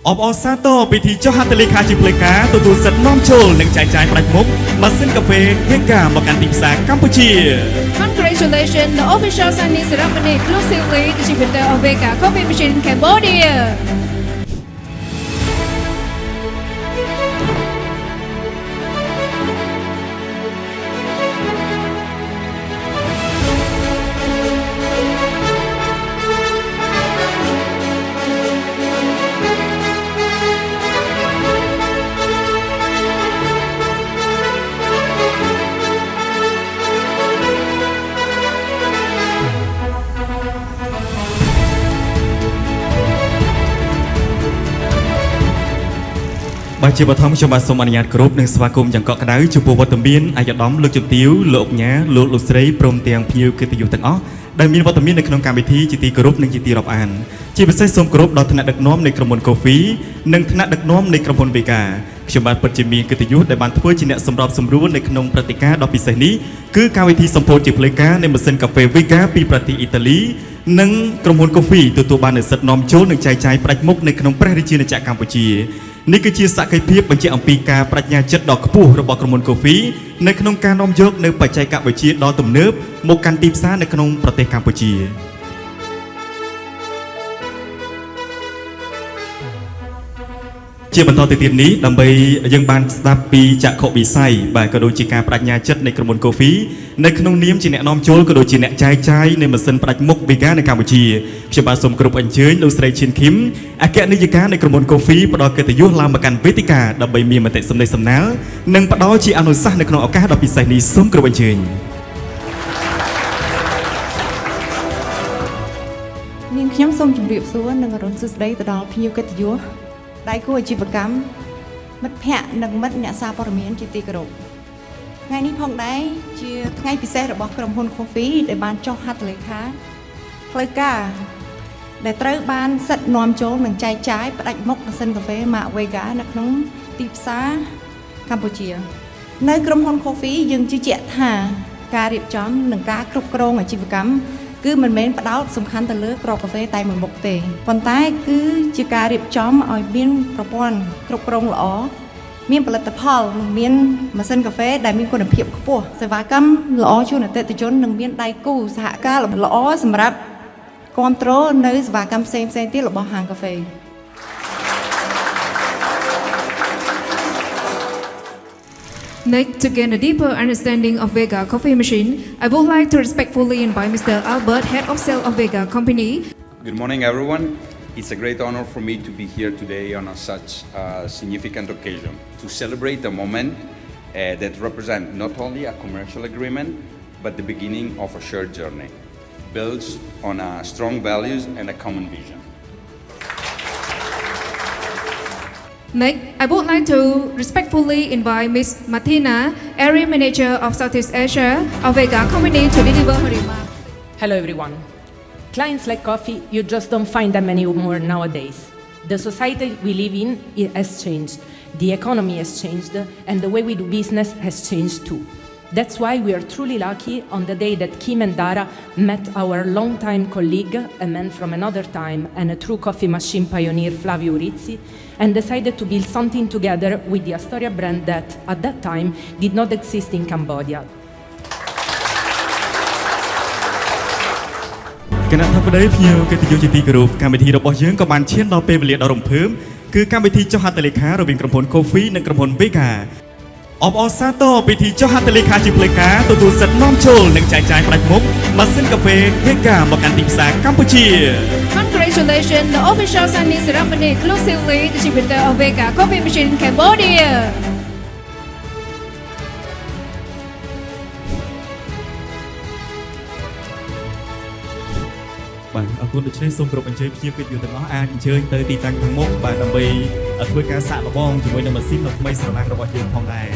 អបអរសាទរពិធីចុះហត្ថលេខាជាផ្លូវការទទួលសិទ្ធិនាំចូលនិងចែកចាយផ្ដាច់មុខម៉ាស៊ីនកាហ្វេ Vega មកកាន់ទីផ្សារកម្ពុជា Congratulations, the official signing ceremony exclusively distributor of Vega Coffee Machine in Cambodia. បាទជាបឋមខ្ញុំបាទសូមអនុញ្ញាតគ្រប់នឹងស្វាគមន៍យ៉ាងកក់ក្ដៅចំពោះវត្តមានអាយដាមលោកជំទាវលោកញ៉ាលោកស្រីព្រមទាំងភ្ញៀវកិត្តិយសទាំងអស់ដែលមានវត្តមាននៅក្នុងកម្មវិធីជាទីគោរពនិងជាទីរាប់អានជាពិសេសសូមគោរពដល់ថ្នាក់ដឹកនាំនៃក្រុមហ៊ុន Coffee និងថ្នាក់ដឹកនាំនៃក្រុមហ៊ុន Vega ខ្ញុំបាទពិតជាមានកិត្តិយសដែលបានធ្វើជាអ្នកសម្របសម្រួលនៅក្នុងព្រឹត្តិការណ៍ដ៏ពិសេសនេះគឺកម្មវិធីសម្ពោធជាផ្លូវការនៃម៉ាស៊ីនកាហ្វេ Vega ពីប្រទេសអ៊ីតាលីនិងក្រុមហ៊ុន Coffee ទទួលបាននូវសិទ្ធិនាំចូលនិងចែកចាយផ្ដាច់មុខនៅក្នុងព្រះរាជាណាចក្រកម្ពុជានេះគឺជាសក្ខីភាពបញ្ជាក់អំពីការបញ្ញាចិត្តដ៏ខ្ពស់របស់ក្រុមហ៊ុន Coffee នៅក្នុងការនាំយកនៅបច្ចេកវិទ្យាដ៏ទំនើបមកកាន់ទីផ្សារនៅក្នុងប្រទេសកម្ពុជាជាបន្តទៅទៀតនេះដើម្បីយើងបានស្ដាប់ពីចក្ខុវិស័យបាទក៏ដូចជាការបញ្ញាចិត្តនៃក្រុមហ៊ុន Coffee នៅក្នុងនាមជាអ្នកនាំចូលក៏ដូចជាអ្នកចែកចាយនៃម៉ាស៊ីនផ្ដាច់មុខ Vega នៅកម្ពុជាខ្ញុំបាទសូមគោរពអញ្ជើញលោកស្រីឈិនឃីមអគ្គនាយិកានៃក្រុមហ៊ុន Coffee ផ្ដល់កិត្តិយសឡើងមកកាន់វេទិកាដើម្បីមានមតិសម្ដែងសម្ដាលនិងផ្ដល់ជាអនុសាសន៍នៅក្នុងឱកាសដ៏ពិសេសនេះសូមគោរពអញ្ជើញនាងខ្ញុំសូមជម្រាបសួរនិងអរុនសួស្ដីទៅដល់ភ្ញៀវកិត្តិយសដៃគូអាជីវកម្មមិត្តភ័ក្តិនិងមិត្តអ្នកសារព័ត៌មានជាទីគោរពថ្ងៃនេះផងដែរជាថ្ងៃពិសេសរបស់ក្រុមហ៊ុន Coffee ដែលបានចុះហត្ថលេខាផ្លូវការដែលត្រូវបានសិទ្ធិនាំចូលនិងចែកចាយផ្ដាច់មុខម៉ាស៊ីនកាហ្វេ Mark Vega នៅក្នុងទីផ្សារកម្ពុជានៅក្រុមហ៊ុន Coffee យើងជឿជាក់ថាការរៀបចំនិងការគ្រប់គ្រងអាជីវកម្មគឺមិនមែនផ្ដោតសំខាន់ទៅលើគ្រាប់កាហ្វេតែមួយមុខទេប៉ុន្តែគឺជាការរៀបចំឲ្យមានប្រព័ន្ធគ្រប់គ្រងល្អមានផលិតផលនិងមានម៉ាស៊ីនកាហ្វេដែលមានគុណភាពខ្ពស់សេវាកម្មល្អជូនអតិថិជននិងមានដៃគូសហការល្អសម្រាប់គ្រប់គ្រងនៅសេវាកម្មផ្សេងៗទៀតរបស់ហាងកាហ្វេNext, to gain a deeper understanding of Vega Coffee Machine, I would like to respectfully invite Mr. Albert, Head of Sales of Vega Company. Good morning, everyone. It's a great honor for me to be here today on such a significant occasion to celebrate a moment that represents not only a commercial agreement, but the beginning of a shared journey, built on strong values and a common vision. Next, I would like to respectfully invite Ms. Martina, Area Manager of Southeast Asia of Vega Company, to deliver her remarks. Hello everyone. Clients like coffee, you just don't find them anymore nowadays. The society we live in has changed, the economy has changed, and the way we do business has changed too. That's why we are truly lucky on the day that Kim and Dara met our longtime colleague, a man from another time and a true coffee machine pioneer, Flavio Urizzi, and decided to build something together with the Astoria brand that, at that time, did not exist in Cambodia. គណៈថាបតីភ្ញៀវកិត្តិយសជាទីគោរពកម្មវិធីរបស់យើងក៏បានឈានដល់ពេលវេលាដ៏រំភើបគឺកម្មវិធីចុះហត្ថលេខារវាងក្រុមហ៊ុន Coffee និងក្រុមហ៊ុន Vega អបអរសាទរពិធីចុះហត្ថលេខាជាផ្លូវការទទួលសិទ្ធិនាំចូលនិងចែកចាយផ្ដាច់មុខម៉ាស៊ីនកាហ្វេ Vega មកកាន់ទីផ្សារកម្ពុជា Congratulations, the official signing ceremony exclusively distributor of Vega Coffee Machine in Cambodia. បាទអរគុណដូច្នេះសូមគោរពអញ្ជើញភ្ញៀវកិត្តិយសទាំងអស់អាចអញ្ជើញទៅទីតាំងខាងមុខបាទដើម្បីធ្វើការសាកល្បងជាមួយនឹងម៉ាស៊ីនដ៏ថ្មីស្រឡាងរបស់យើងផងដែរ